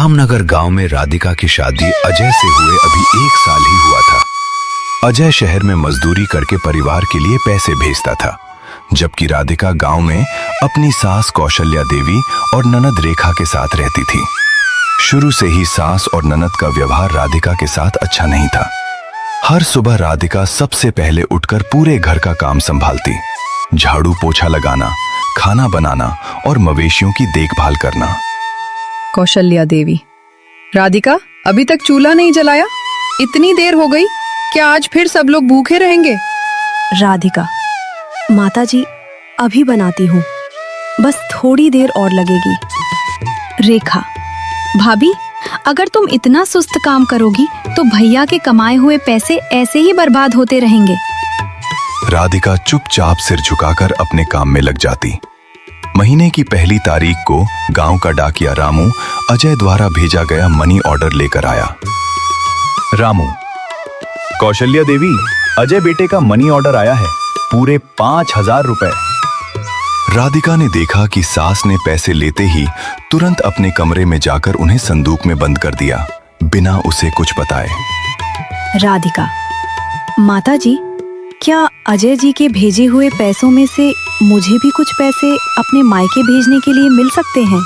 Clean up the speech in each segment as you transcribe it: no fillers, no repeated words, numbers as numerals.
रामनगर गांव में राधिका की शादी अजय से हुए अभी 1 साल ही हुआ था। अजय शहर में मजदूरी करके परिवार के लिए पैसे भेजता था, जबकि राधिका गांव में अपनी सास कौशल्या देवी और ननद रेखा के साथ रहती थी। शुरू से ही सास और ननद का व्यवहार राधिका के साथ अच्छा नहीं था। हर सुबह राधिका सबसे पहले उठकर पूरे घर का काम संभालती, झाड़ू पोछा लगाना, खाना बनाना और मवेशियों की देखभाल करना। कौशल्या देवी, राधिका अभी तक चूल्हा नहीं जलाया? इतनी देर हो गई, क्या आज फिर सब लोग भूखे रहेंगे? राधिका, माताजी अभी बनाती हूँ, बस थोड़ी देर और लगेगी। रेखा, भाभी अगर तुम इतना सुस्त काम करोगी तो भैया के कमाए हुए पैसे ऐसे ही बर्बाद होते रहेंगे। राधिका चुपचाप सिर झुकाकर अपने काम में लग जाती। महीने की पहली तारीख को गांव का डाकिया रामू अजय द्वारा भेजा गया मनी ऑर्डर लेकर आया। रामू, कौशल्या देवी, अजय बेटे का मनी ऑर्डर आया है, पूरे 5,000 रुपए। राधिका ने देखा कि सास ने पैसे लेते ही तुरंत अपने कमरे में जाकर उन्हें संदूक में बंद कर दिया, बिना उसे कुछ बताए। राधिका, माताजी, क्या अजय जी के भेजे हुए पैसों में से मुझे भी कुछ पैसे अपने मायके भेजने के लिए मिल सकते हैं?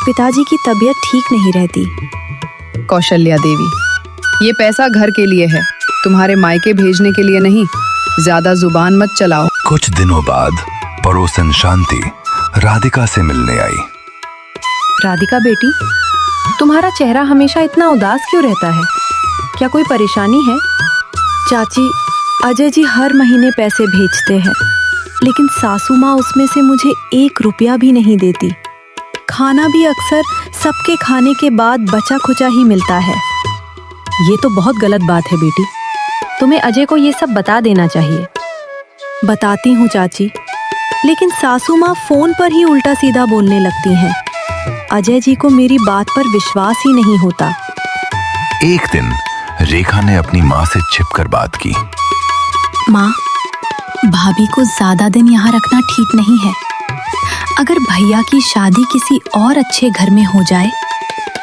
पिताजी की तबीयत ठीक नहीं रहती। कौशल्या देवी, ये पैसा घर के लिए है, तुम्हारे मायके भेजने के लिए नहीं। ज्यादा जुबान मत चलाओ। कुछ दिनों बाद पड़ोसन शांति राधिका से मिलने आई। राधिका बेटी, तुम्हारा चेहरा हमेशा इतना उदास क्यों रहता है? क्या कोई परेशानी है? चाची, अजय जी हर महीने पैसे भेजते हैं, लेकिन सासू माँ उसमें से मुझे 1 रुपया भी नहीं देती। खाना भी अक्सर सबके खाने के बाद बचा खुचा ही मिलता है। ये तो बहुत गलत बात है बेटी, तुम्हें अजय को ये सब बता देना चाहिए। बताती हूँ चाची, लेकिन सासू माँ फोन पर ही उल्टा सीधा बोलने लगती हैं। अजय जी को मेरी बात पर विश्वास ही नहीं होता। एक दिन रेखा ने अपनी माँ से छिपकर बात की। माँ, भाभी को ज्यादा दिन यहाँ रखना ठीक नहीं है। अगर भैया की शादी किसी और अच्छे घर में हो जाए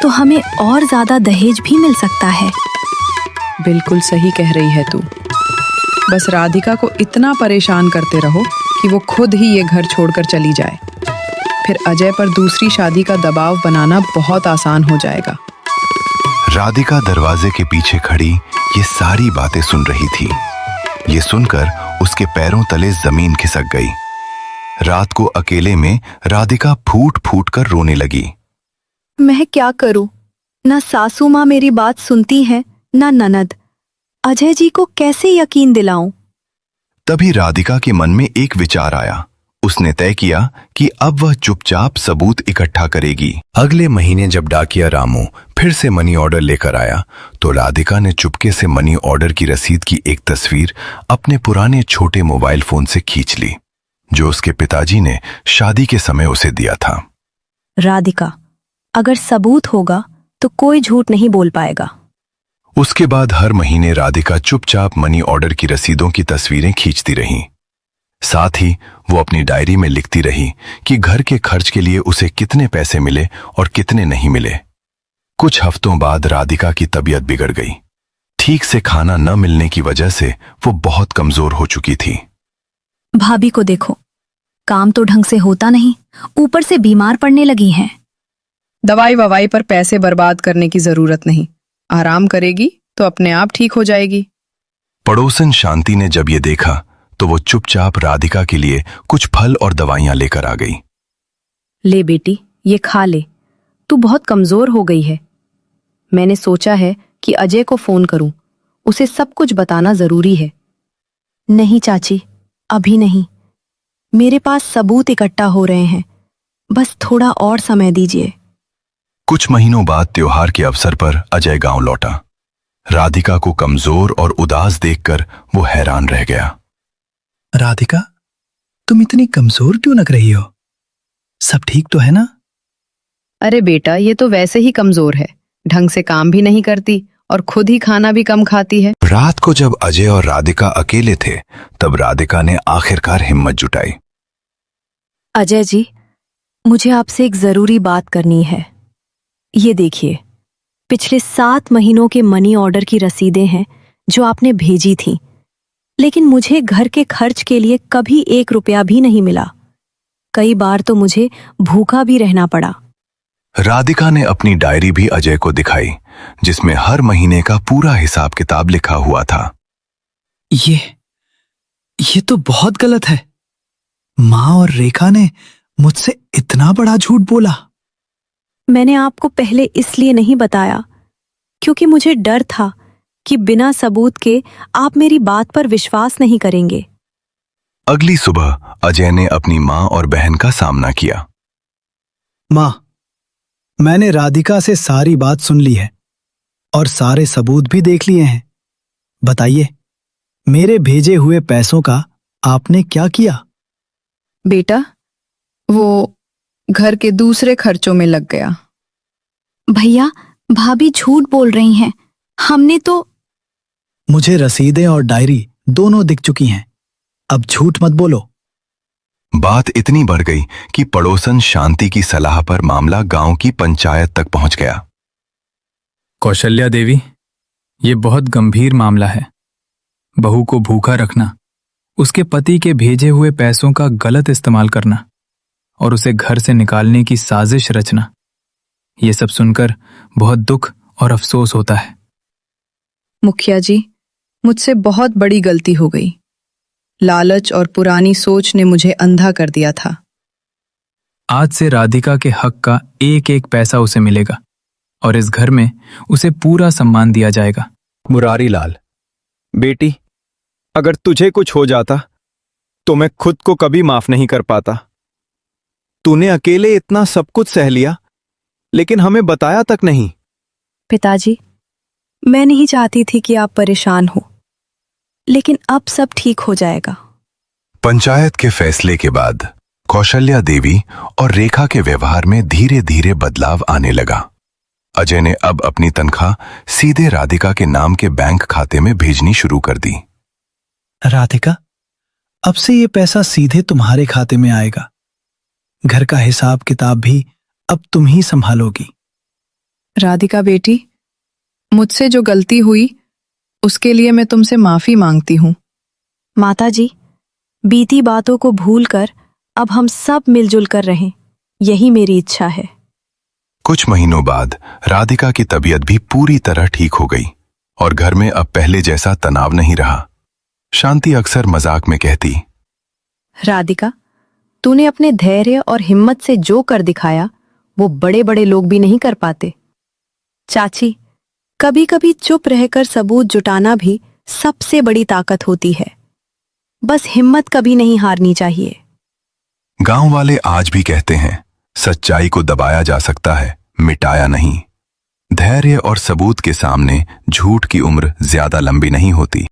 तो हमें और ज्यादा दहेज भी मिल सकता है। बिल्कुल सही कह रही है तू। बस राधिका को इतना परेशान करते रहो कि वो खुद ही ये घर छोड़कर चली जाए, फिर अजय पर दूसरी शादी का दबाव बनाना बहुत आसान हो जाएगा। राधिका दरवाजे के पीछे खड़ी ये सारी बातें सुन रही थी। ये सुनकर उसके पैरों तले जमीन खिसक गई। रात को अकेले में राधिका फूट फूट कर रोने लगी। मैं क्या करूं? ना सासू माँ मेरी बात सुनती है, ना ननद। अजय जी को कैसे यकीन दिलाऊं? तभी राधिका के मन में एक विचार आया। उसने तय किया कि अब वह चुपचाप सबूत इकट्ठा करेगी। अगले महीने जब डाकिया रामू फिर से मनी ऑर्डर लेकर आया तो राधिका ने चुपके से मनी ऑर्डर की रसीद की एक तस्वीर अपने पुराने छोटे मोबाइल फोन से खींच ली, जो उसके पिताजी ने शादी के समय उसे दिया था। राधिका, अगर सबूत होगा तो कोई झूठ नहीं बोल पाएगा। उसके बाद हर महीने राधिका चुपचाप मनी ऑर्डर की रसीदों की तस्वीरें खींचती रही। साथ ही वो अपनी डायरी में लिखती रही कि घर के खर्च के लिए उसे कितने पैसे मिले और कितने नहीं मिले। कुछ हफ्तों बाद राधिका की तबीयत बिगड़ गई। ठीक से खाना न मिलने की वजह से वो बहुत कमजोर हो चुकी थी। भाभी को देखो, काम तो ढंग से होता नहीं, ऊपर से बीमार पड़ने लगी हैं। दवाई ववाई पर पैसे बर्बाद करने की जरूरत नहीं, आराम करेगी तो अपने आप ठीक हो जाएगी। पड़ोसन शांति ने जब ये देखा तो वो चुपचाप राधिका के लिए कुछ फल और दवाइयां लेकर आ गई। ले बेटी, ये खा ले, तू बहुत कमजोर हो गई है। मैंने सोचा है कि अजय को फोन करूं, उसे सब कुछ बताना जरूरी है। नहीं चाची, अभी नहीं, मेरे पास सबूत इकट्ठा हो रहे हैं, बस थोड़ा और समय दीजिए। कुछ महीनों बाद त्योहार के अवसर पर अजय गांव लौटा। राधिका को कमजोर और उदास देखकर वो हैरान रह गया। राधिका, तुम इतनी कमजोर क्यों लग रही हो? सब ठीक तो है ना? अरे बेटा, ये तो वैसे ही कमजोर है, ढंग से काम भी नहीं करती और खुद ही खाना भी कम खाती है। रात को जब अजय और राधिका अकेले थे तब राधिका ने आखिरकार हिम्मत जुटाई। अजय जी, मुझे आपसे एक जरूरी बात करनी है। ये देखिए, पिछले 7 महीनों के मनी ऑर्डर की रसीदें हैं जो आपने भेजी थीं, लेकिन मुझे घर के खर्च के लिए कभी 1 रुपया भी नहीं मिला। कई बार तो मुझे भूखा भी रहना पड़ा। राधिका ने अपनी डायरी भी अजय को दिखाई, जिसमें हर महीने का पूरा हिसाब किताब लिखा हुआ था। ये तो बहुत गलत है। माँ और रेखा ने मुझसे इतना बड़ा झूठ बोला। मैंने आपको पहले इसलिए नहीं बताया क्योंकि मुझे डर था कि बिना सबूत के आप मेरी बात पर विश्वास नहीं करेंगे। अगली सुबह अजय ने अपनी माँ और बहन का सामना किया। माँ, मैंने राधिका से सारी बात सुन ली है और सारे सबूत भी देख लिए हैं। बताइए, मेरे भेजे हुए पैसों का आपने क्या किया? बेटा, वो घर के दूसरे खर्चों में लग गया। भैया, भाभी झूठ बोल रही हैं। हमने तो मुझे रसीदें और डायरी दोनों दिख चुकी हैं। अब झूठ मत बोलो। बात इतनी बढ़ गई कि पड़ोसन शांति की सलाह पर मामला गांव की पंचायत तक पहुंच गया। कौशल्या देवी, ये बहुत गंभीर मामला है। बहू को भूखा रखना, उसके पति के भेजे हुए पैसों का गलत इस्तेमाल करना और उसे घर से निकालने की साजिश रचना, ये सब सुनकर बहुत दुख और अफसोस होता है। मुखिया जी, मुझसे बहुत बड़ी गलती हो गई। लालच और पुरानी सोच ने मुझे अंधा कर दिया था। आज से राधिका के हक का एक एक पैसा उसे मिलेगा और इस घर में उसे पूरा सम्मान दिया जाएगा। मुरारी लाल, बेटी, अगर तुझे कुछ हो जाता तो मैं खुद को कभी माफ नहीं कर पाता। तूने अकेले इतना सब कुछ सह लिया, लेकिन हमें बताया तक नहीं। पिताजी, मैं नहीं चाहती थी कि आप परेशान हो, लेकिन अब सब ठीक हो जाएगा। पंचायत के फैसले के बाद कौशल्या देवी और रेखा के व्यवहार में धीरे धीरे बदलाव आने लगा। अजय ने अब अपनी तनख्वाह सीधे राधिका के नाम के बैंक खाते में भेजनी शुरू कर दी। राधिका, अब से ये पैसा सीधे तुम्हारे खाते में आएगा। घर का हिसाब किताब भी अब तुम ही संभालोगी। राधिका बेटी, मुझसे जो गलती हुई उसके लिए मैं तुमसे माफी मांगती हूँ। माताजी, बीती बातों को भूलकर अब हम सब मिलजुल कर रहें, यही मेरी इच्छा है। कुछ महीनों बाद राधिका की तबीयत भी पूरी तरह ठीक हो गई और घर में अब पहले जैसा तनाव नहीं रहा। शांति अक्सर मजाक में कहती, राधिका, तूने अपने धैर्य और हिम्मत से जो कर दिखाया वो बड़े बड़े लोग भी नहीं कर पाते। चाची, कभी कभी चुप रहकर सबूत जुटाना भी सबसे बड़ी ताकत होती है। बस हिम्मत कभी नहीं हारनी चाहिए। गांव वाले आज भी कहते हैं, सच्चाई को दबाया जा सकता है, मिटाया नहीं। धैर्य और सबूत के सामने झूठ की उम्र ज्यादा लंबी नहीं होती।